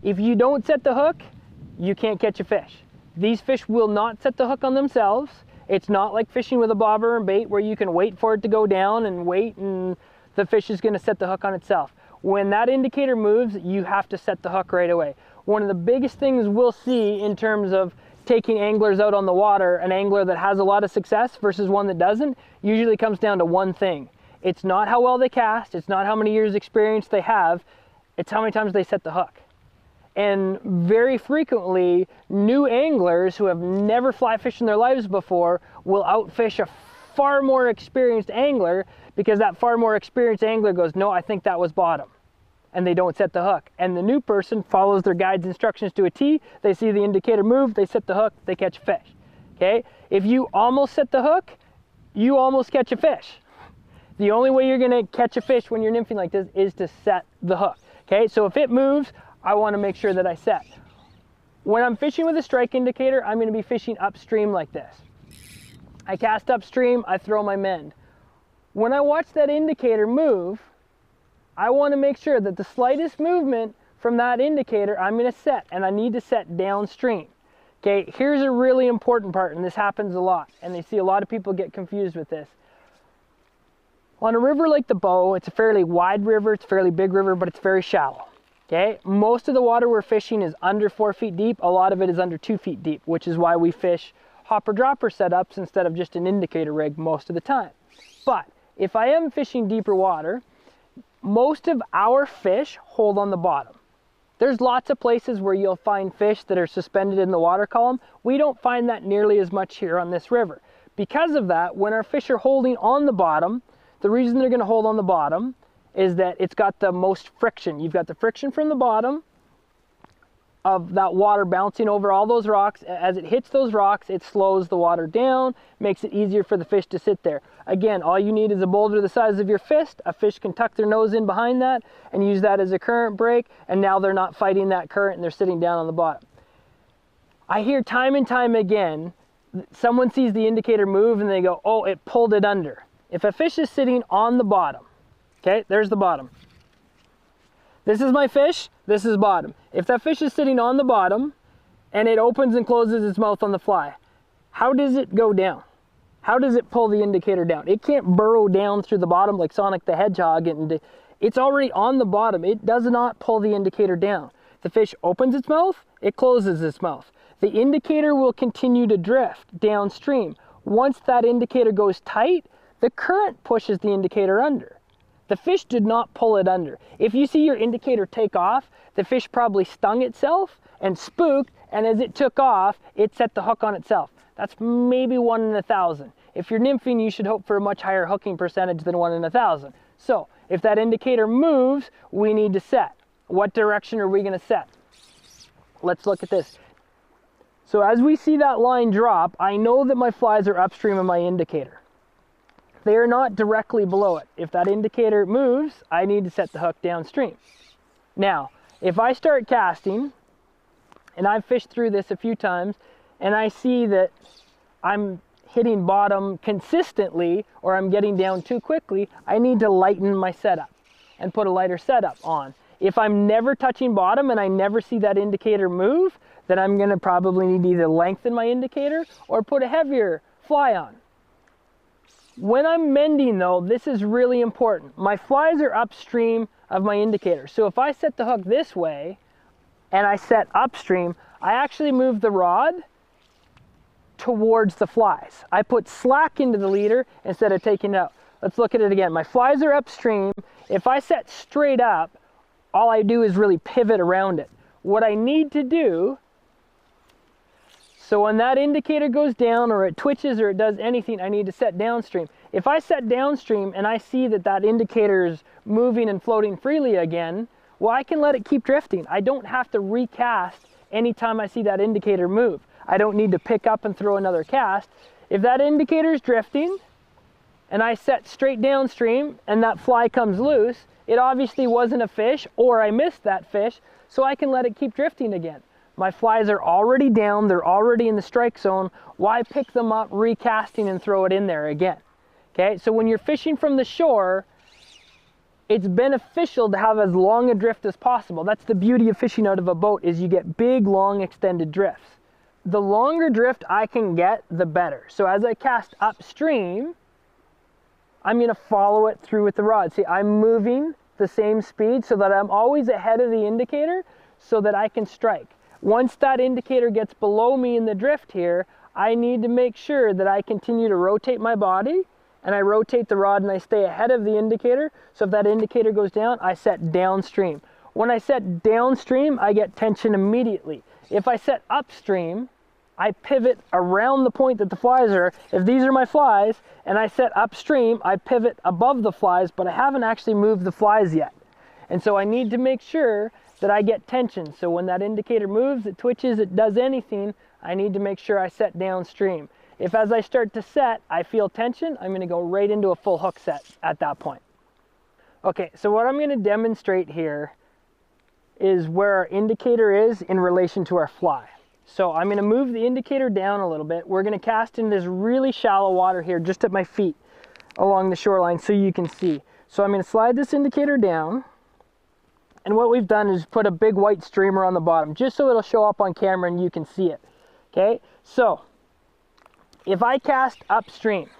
If you don't set the hook, you can't catch a fish. These fish will not set the hook on themselves. It's not like fishing with a bobber and bait where you can wait for it to go down and wait and the fish is gonna set the hook on itself. When that indicator moves, you have to set the hook right away. One of the biggest things we'll see in terms of taking anglers out on the water, an angler that has a lot of success versus one that doesn't, usually comes down to one thing. It's not how well they cast, it's not how many years experience they have, it's how many times they set the hook. And very frequently, new anglers who have never fly fished in their lives before will outfish a far more experienced angler because that far more experienced angler goes, no, I think that was bottom. And they don't set the hook. And the new person follows their guide's instructions to a T, they see the indicator move, they set the hook, they catch a fish. Okay? If you almost set the hook, you almost catch a fish. The only way you're gonna catch a fish when you're nymphing like this is to set the hook. Okay, so if it moves, I want to make sure that I set. When I'm fishing with a strike indicator, I'm going to be fishing upstream like this. I cast upstream, I throw my mend. When I watch that indicator move, I want to make sure that the slightest movement from that indicator, I'm going to set, and I need to set downstream. Okay, here's a really important part, and this happens a lot, and I see a lot of people get confused with this. On a river like the Bow, it's a fairly wide river, it's a fairly big river, but it's very shallow. Okay, most of the water we're fishing is under 4 feet deep. A lot of it is under 2 feet deep, which is why we fish hopper dropper setups instead of just an indicator rig most of the time. But if I am fishing deeper water, most of our fish hold on the bottom. There's lots of places where you'll find fish that are suspended in the water column. We don't find that nearly as much here on this river. Because of that, when our fish are holding on the bottom, the reason they're going to hold on the bottom is that it's got the most friction. You've got the friction from the bottom of that water bouncing over all those rocks. As it hits those rocks, it slows the water down, makes it easier for the fish to sit there. Again, all you need is a boulder the size of your fist. A fish can tuck their nose in behind that and use that as a current break, and now they're not fighting that current and they're sitting down on the bottom. I hear time and time again, someone sees the indicator move and they go, oh, it pulled it under. If a fish is sitting on the bottom, okay, there's the bottom. This is my fish, this is bottom. If that fish is sitting on the bottom and it opens and closes its mouth on the fly, how does it go down? How does it pull the indicator down? It can't burrow down through the bottom like Sonic the Hedgehog. And it's already on the bottom. It does not pull the indicator down. The fish opens its mouth, it closes its mouth. The indicator will continue to drift downstream. Once that indicator goes tight, the current pushes the indicator under. The fish did not pull it under. If you see your indicator take off, the fish probably stung itself and spooked, and as it took off, it set the hook on itself. That's maybe 1 in 1,000. If you're nymphing, you should hope for a much higher hooking percentage than 1 in 1,000. So, if that indicator moves, we need to set. What direction are we gonna set? Let's look at this. So as we see that line drop, I know that my flies are upstream of my indicator. They are not directly below it. If that indicator moves, I need to set the hook downstream. Now, if I start casting, and I've fished through this a few times, and I see that I'm hitting bottom consistently, or I'm getting down too quickly, I need to lighten my setup and put a lighter setup on. If I'm never touching bottom and I never see that indicator move, then I'm gonna probably need to either lengthen my indicator or put a heavier fly on. When I'm mending though, this is really important. My flies are upstream of my indicator. So if I set the hook this way and I set upstream, I actually move the rod towards the flies. I put slack into the leader instead of taking it out. Let's look at it again. My flies are upstream. If I set straight up, all I do is really pivot around it. What I need to do, so when that indicator goes down or it twitches or it does anything, I need to set downstream. If I set downstream and I see that that indicator is moving and floating freely again, well, I can let it keep drifting. I don't have to recast anytime I see that indicator move. I don't need to pick up and throw another cast. If that indicator is drifting and I set straight downstream and that fly comes loose, it obviously wasn't a fish or I missed that fish, so I can let it keep drifting again. My flies are already down, they're already in the strike zone. Why pick them up, recasting and throw it in there again? Okay, so when you're fishing from the shore, it's beneficial to have as long a drift as possible. That's the beauty of fishing out of a boat, is you get big, long, extended drifts. The longer drift I can get, the better. So as I cast upstream, I'm gonna follow it through with the rod. See, I'm moving the same speed so that I'm always ahead of the indicator so that I can strike. Once that indicator gets below me in the drift here, I need to make sure that I continue to rotate my body, and I rotate the rod and I stay ahead of the indicator. So if that indicator goes down, I set downstream. When I set downstream, I get tension immediately. If I set upstream, I pivot around the point that the flies are. If these are my flies and I set upstream, I pivot above the flies, but I haven't actually moved the flies yet. And so I need to make sure that I get tension. So when that indicator moves, it twitches, it does anything, I need to make sure I set downstream. If as I start to set, I feel tension, I'm gonna go right into a full hook set at that point. Okay, so what I'm gonna demonstrate here is where our indicator is in relation to our fly. So I'm gonna move the indicator down a little bit. We're gonna cast in this really shallow water here, just at my feet along the shoreline so you can see. So I'm gonna slide this indicator down, and what we've done is put a big white streamer on the bottom, just so it'll show up on camera and you can see it. Okay, so if I cast upstream,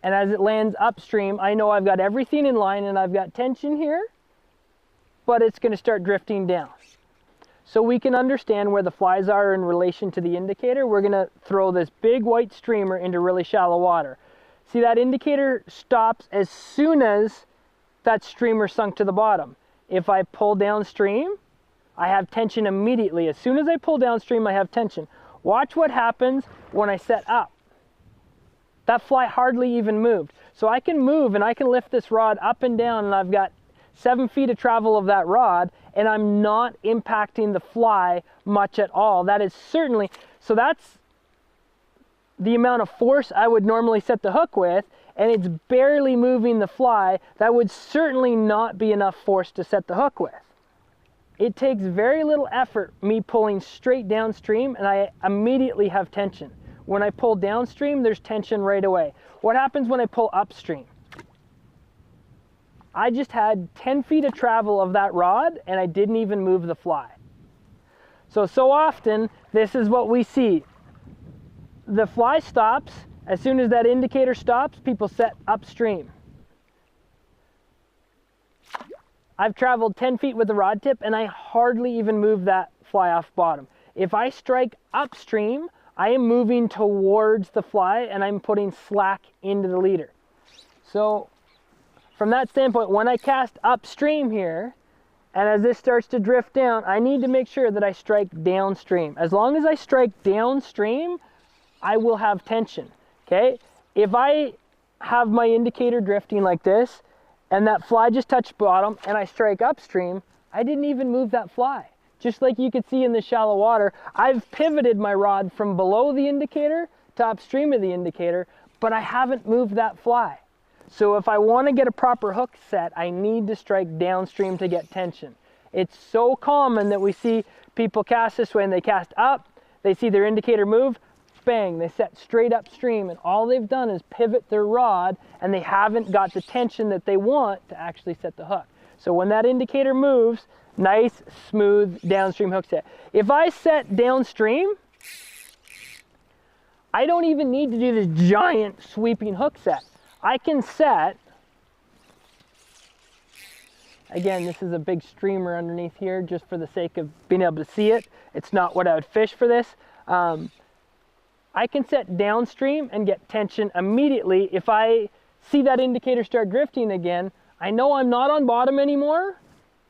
and as it lands upstream, I know I've got everything in line and I've got tension here, but it's going to start drifting down. So we can understand where the flies are in relation to the indicator. We're going to throw this big white streamer into really shallow water. See, that indicator stops as soon as that streamer sunk to the bottom. If I pull downstream, I have tension immediately. As soon as I pull downstream, I have tension. Watch what happens when I set up. That fly hardly even moved. So I can move and I can lift this rod up and down, and I've got 7 feet of travel of that rod, and I'm not impacting the fly much at all. That is certainly, so that's the amount of force I would normally set the hook with, and it's barely moving the fly. That would certainly not be enough force to set the hook with. It takes very little effort, me pulling straight downstream, and I immediately have tension. When I pull downstream, there's tension right away. What happens when I pull upstream? I just had 10 feet of travel of that rod, and I didn't even move the fly. So often, this is what we see. The fly stops. As soon as that indicator stops, people set upstream. I've traveled 10 feet with the rod tip, and I hardly even move that fly off bottom. If I strike upstream, I am moving towards the fly, and I'm putting slack into the leader. So from that standpoint, when I cast upstream here, and as this starts to drift down, I need to make sure that I strike downstream. As long as I strike downstream, I will have tension, okay? If I have my indicator drifting like this, and that fly just touched bottom, and I strike upstream, I didn't even move that fly. Just like you could see in the shallow water, I've pivoted my rod from below the indicator to upstream of the indicator, but I haven't moved that fly. So if I want to get a proper hook set, I need to strike downstream to get tension. It's so common that we see people cast this way, and they cast up, they see their indicator move, bang, they set straight upstream, and all they've done is pivot their rod, and they haven't got the tension that they want to actually set the hook. So when that indicator moves, nice, smooth downstream hook set. If I set downstream, I don't even need to do this giant sweeping hook set. I can set, again, this is a big streamer underneath here just for the sake of being able to see it. It's not what I would fish for this. I can set downstream and get tension immediately. If I see that indicator start drifting again, I know I'm not on bottom anymore,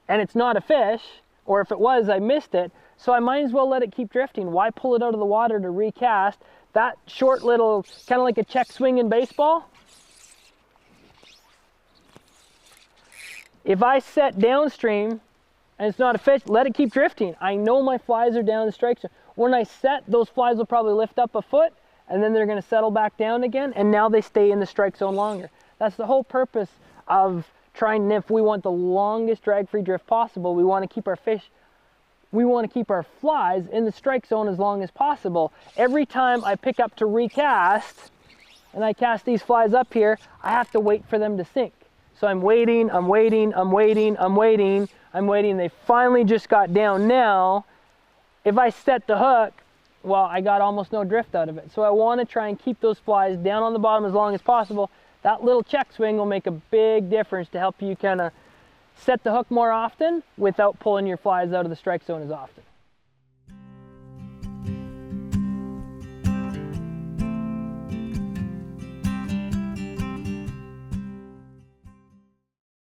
and it's not a fish, or if it was, I missed it, so I might as well let it keep drifting. Why pull it out of the water to recast? That short little, kind of like a check swing in baseball. If I set downstream and it's not a fish, let it keep drifting. I know my flies are down the strike zone. When I set, those flies will probably lift up a foot, and then they're going to settle back down again, and now they stay in the strike zone longer. That's the whole purpose of trying nymph. We want the longest drag-free drift possible. We want to keep our fish, we want to keep our flies in the strike zone as long as possible. Every time I pick up to recast, and I cast these flies up here, I have to wait for them to sink. So I'm waiting, I'm waiting, I'm waiting, I'm waiting, I'm waiting. They finally just got down now. If I set the hook, well, I got almost no drift out of it. So I want to try and keep those flies down on the bottom as long as possible. That little check swing will make a big difference to help you kind of set the hook more often without pulling your flies out of the strike zone as often.